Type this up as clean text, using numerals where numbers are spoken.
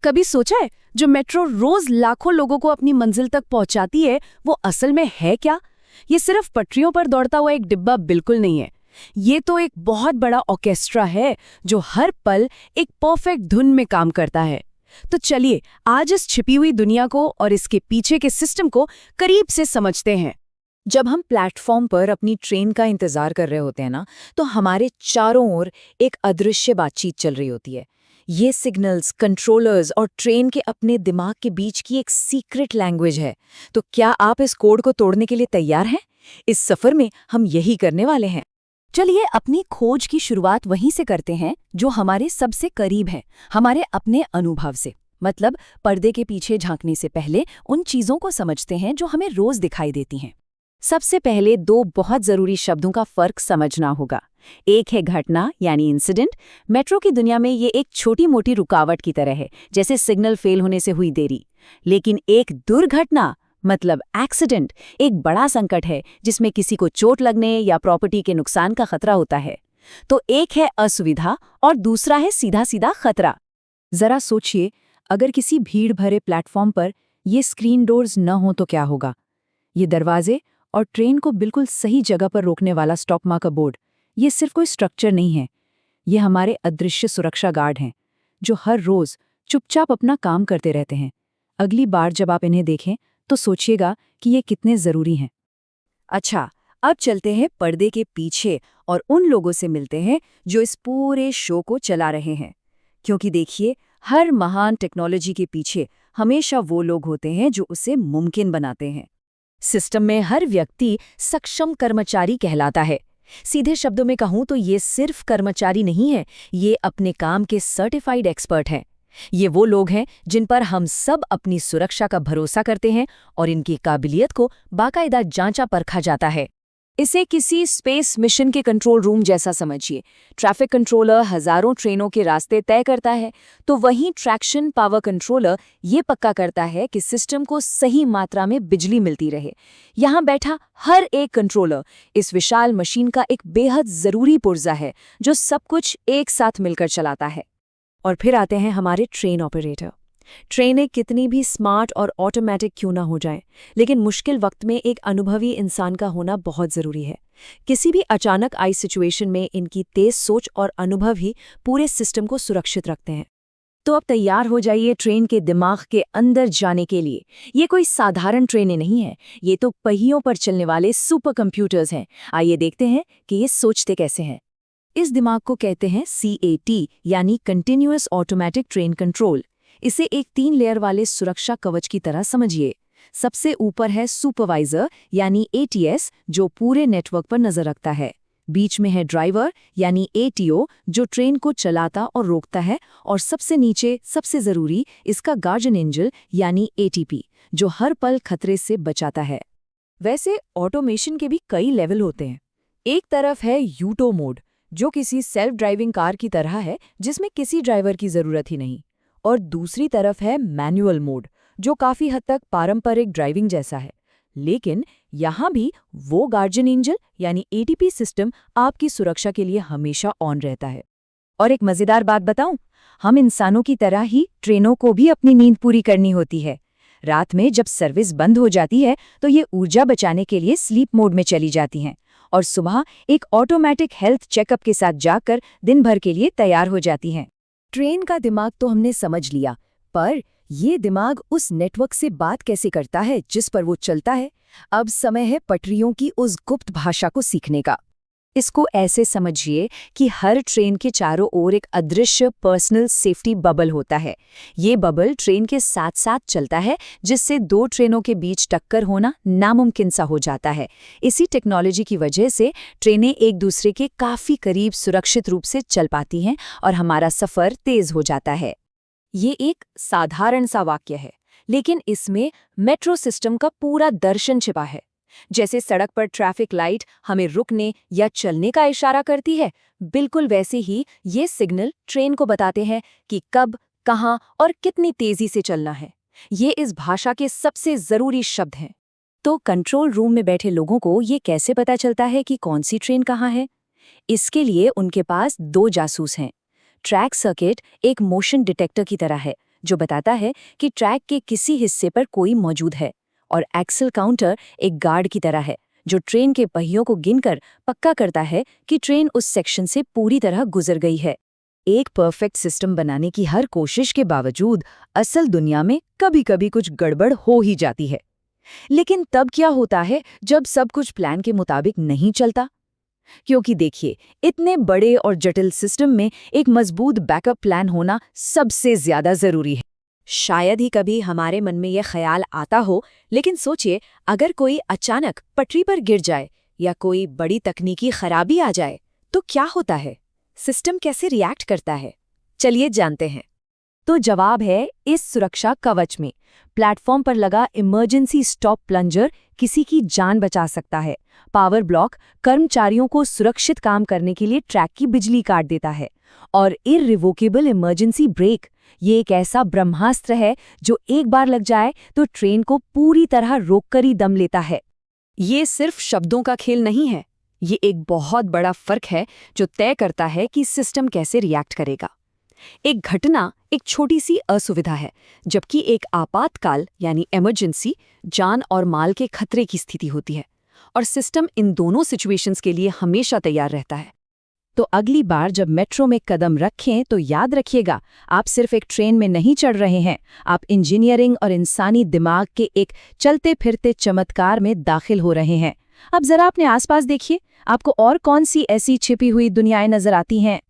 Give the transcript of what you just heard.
कभी सोचा है जो मेट्रो रोज लाखों लोगों को अपनी मंजिल तक पहुंचाती है वो असल में है क्या? ये सिर्फ पटरियों पर दौड़ता हुआ एक डिब्बा बिल्कुल नहीं है। ये तो एक बहुत बड़ा ऑर्केस्ट्रा है जो हर पल एक परफेक्ट धुन में काम करता है। तो चलिए आज इस छिपी हुई दुनिया को और इसके पीछे के सिस्टम को करीब से समझते हैं। जब हम प्लेटफॉर्म पर अपनी ट्रेन का इंतजार कर रहे होते हैं ना, तो हमारे चारों ओर एक अदृश्य बातचीत चल रही होती है। ये सिग्नल्स, कंट्रोलर्स और ट्रेन के अपने दिमाग के बीच की एक सीक्रेट लैंग्वेज है। तो क्या आप इस कोड को तोड़ने के लिए तैयार हैं? इस सफर में हम यही करने वाले हैं। चलिए अपनी खोज की शुरुआत वहीं से करते हैं जो हमारे सबसे करीब है, हमारे अपने अनुभव से। मतलब पर्दे के पीछे झांकने से पहले उन चीजों को समझते हैं जो हमें रोज दिखाई देती हैं। सबसे पहले दो बहुत जरूरी शब्दों का फर्क समझना होगा। एक है घटना यानी इंसिडेंट। मेट्रो की दुनिया में ये एक छोटी मोटी रुकावट की तरह है, जैसे सिग्नल फेल होने से हुई देरी। लेकिन एक दुर्घटना मतलब एक्सीडेंट एक बड़ा संकट है जिसमें किसी को चोट लगने या प्रॉपर्टी के नुकसान का खतरा होता है। तो एक है असुविधा और दूसरा है सीधा सीधा खतरा। जरा सोचिए, अगर किसी भीड़ भरे प्लेटफॉर्म पर ये स्क्रीन डोर्स न हो तो क्या होगा? ये दरवाजे और ट्रेन को बिल्कुल सही जगह पर रोकने वाला स्टॉप मार्कर बोर्ड, ये सिर्फ कोई स्ट्रक्चर नहीं है। ये हमारे अदृश्य सुरक्षा गार्ड हैं जो हर रोज चुपचाप अपना काम करते रहते हैं। अगली बार जब आप इन्हें देखें तो सोचिएगा कि ये कितने जरूरी हैं। अच्छा, अब चलते हैं पर्दे के पीछे और उन लोगों से मिलते हैं जो इस पूरे शो को चला रहे हैं। क्योंकि देखिए, हर महान टेक्नोलॉजी के पीछे हमेशा वो लोग होते हैं जो उसे मुमकिन बनाते हैं। सिस्टम में हर व्यक्ति सक्षम कर्मचारी कहलाता है। सीधे शब्दों में कहूं तो ये सिर्फ कर्मचारी नहीं है, ये अपने काम के सर्टिफाइड एक्सपर्ट हैं। ये वो लोग हैं जिन पर हम सब अपनी सुरक्षा का भरोसा करते हैं और इनकी काबिलियत को बाकायदा जांचा परखा जाता है। इसे किसी स्पेस मिशन के कंट्रोल रूम जैसा समझिए। ट्रैफिक कंट्रोलर हजारों ट्रेनों के रास्ते तय करता है, तो वहीं ट्रैक्शन पावर कंट्रोलर ये पक्का करता है कि सिस्टम को सही मात्रा में बिजली मिलती रहे। यहाँ बैठा हर एक कंट्रोलर इस विशाल मशीन का एक बेहद जरूरी पुर्जा है जो सब कुछ एक साथ मिलकर चलाता है। और फिर आते हैं हमारे ट्रेन ऑपरेटर। ट्रेनें कितनी भी स्मार्ट और ऑटोमेटिक क्यों ना हो जाएं, लेकिन मुश्किल वक्त में एक अनुभवी इंसान का होना बहुत ज़रूरी है। किसी भी अचानक आई सिचुएशन में इनकी तेज सोच और अनुभव ही पूरे सिस्टम को सुरक्षित रखते हैं। तो अब तैयार हो जाइए ट्रेन के दिमाग के अंदर जाने के लिए। ये कोई साधारण ट्रेनें नहीं है, ये तो पहियों पर चलने वाले सुपर कंप्यूटर्स हैं। आइए देखते हैं कि ये सोचते कैसे हैं। इस दिमाग को कहते हैं CAT यानी कंटिन्यूअस ऑटोमेटिक ट्रेन कंट्रोल। इसे एक 3 लेयर वाले सुरक्षा कवच की तरह समझिए। सबसे ऊपर है सुपरवाइजर यानी ATS जो पूरे नेटवर्क पर नजर रखता है। बीच में है ड्राइवर यानी ATO जो ट्रेन को चलाता और रोकता है। और सबसे नीचे सबसे जरूरी इसका गार्जियन एंजल यानी ATP जो हर पल खतरे से बचाता है। वैसे ऑटोमेशन के भी कई लेवल होते हैं। एक तरफ है यूटो मोड जो किसी सेल्फ ड्राइविंग कार की तरह है जिसमें किसी ड्राइवर की जरूरत ही नहीं। और दूसरी तरफ है मैनुअल मोड जो काफी हद तक पारंपरिक ड्राइविंग जैसा है, लेकिन यहाँ भी वो गार्जियन एंजल यानी ATP सिस्टम आपकी सुरक्षा के लिए हमेशा ऑन रहता है। और एक मजेदार बात बताऊं, हम इंसानों की तरह ही ट्रेनों को भी अपनी नींद पूरी करनी होती है। रात में जब सर्विस बंद हो जाती है तो ये ऊर्जा बचाने के लिए स्लीप मोड में चली जाती हैं और सुबह एक ऑटोमेटिक हेल्थ चेकअप के साथ जाकर दिन भर के लिए तैयार हो जाती हैं। ट्रेन का दिमाग तो हमने समझ लिया, पर ये दिमाग उस नेटवर्क से बात कैसे करता है जिस पर वो चलता है? अब समय है पटरियों की उस गुप्त भाषा को सीखने का। इसको ऐसे समझिए कि हर ट्रेन के चारों ओर एक अदृश्य पर्सनल सेफ्टी बबल होता है। ये बबल ट्रेन के साथ साथ चलता है जिससे 2 ट्रेनों के बीच टक्कर होना नामुमकिन सा हो जाता है। इसी टेक्नोलॉजी की वजह से ट्रेनें एक दूसरे के काफी करीब सुरक्षित रूप से चल पाती हैं और हमारा सफर तेज हो जाता है। ये एक साधारण सा वाक्य है, लेकिन इसमें मेट्रो सिस्टम का पूरा दर्शन छिपा है। जैसे सड़क पर ट्रैफिक लाइट हमें रुकने या चलने का इशारा करती है, बिल्कुल वैसे ही ये सिग्नल ट्रेन को बताते हैं कि कब, कहां और कितनी तेजी से चलना है। ये इस भाषा के सबसे जरूरी शब्द हैं। तो कंट्रोल रूम में बैठे लोगों को ये कैसे पता चलता है कि कौन सी ट्रेन कहाँ है? इसके लिए उनके पास 2 जासूस हैं। ट्रैक सर्किट एक मोशन डिटेक्टर की तरह है जो बताता है कि ट्रैक के किसी हिस्से पर कोई मौजूद है, और एक्सल काउंटर एक गार्ड की तरह है जो ट्रेन के पहियों को गिनकर पक्का करता है कि ट्रेन उस सेक्शन से पूरी तरह गुजर गई है। एक परफेक्ट सिस्टम बनाने की हर कोशिश के बावजूद असल दुनिया में कभी-कभी कुछ गड़बड़ हो ही जाती है। लेकिन तब क्या होता है जब सब कुछ प्लान के मुताबिक नहीं चलता? क्योंकि देखिए, इतने बड़े और जटिल सिस्टम में एक मजबूत बैकअप प्लान होना सबसे ज्यादा जरूरी है। शायद ही कभी हमारे मन में यह ख्याल आता हो, लेकिन सोचिए, अगर कोई अचानक पटरी पर गिर जाए या कोई बड़ी तकनीकी खराबी आ जाए तो क्या होता है? सिस्टम कैसे रिएक्ट करता है? चलिए जानते हैं। तो जवाब है इस सुरक्षा कवच में। प्लेटफॉर्म पर लगा इमरजेंसी स्टॉप प्लंजर किसी की जान बचा सकता है। पावर ब्लॉक कर्मचारियों को सुरक्षित काम करने के लिए ट्रैक की बिजली काट देता है। और इररिवोकेबल इमरजेंसी ब्रेक, ये एक ऐसा ब्रह्मास्त्र है जो एक बार लग जाए तो ट्रेन को पूरी तरह रोककर ही दम लेता है। ये सिर्फ शब्दों का खेल नहीं है, ये एक बहुत बड़ा फर्क है जो तय करता है कि सिस्टम कैसे रिएक्ट करेगा। एक घटना एक छोटी सी असुविधा है, जबकि एक आपातकाल यानी इमरजेंसी जान और माल के खतरे की स्थिति होती है, और सिस्टम इन दोनों सिचुएशंस के लिए हमेशा तैयार रहता है। तो अगली बार जब मेट्रो में कदम रखें तो याद रखिएगा, आप सिर्फ एक ट्रेन में नहीं चढ़ रहे हैं, आप इंजीनियरिंग और इंसानी दिमाग के एक चलते फिरते चमत्कार में दाखिल हो रहे हैं। अब जरा अपने आसपास देखिए, आपको और कौन सी ऐसी छिपी हुई दुनियाएं नजर आती हैं?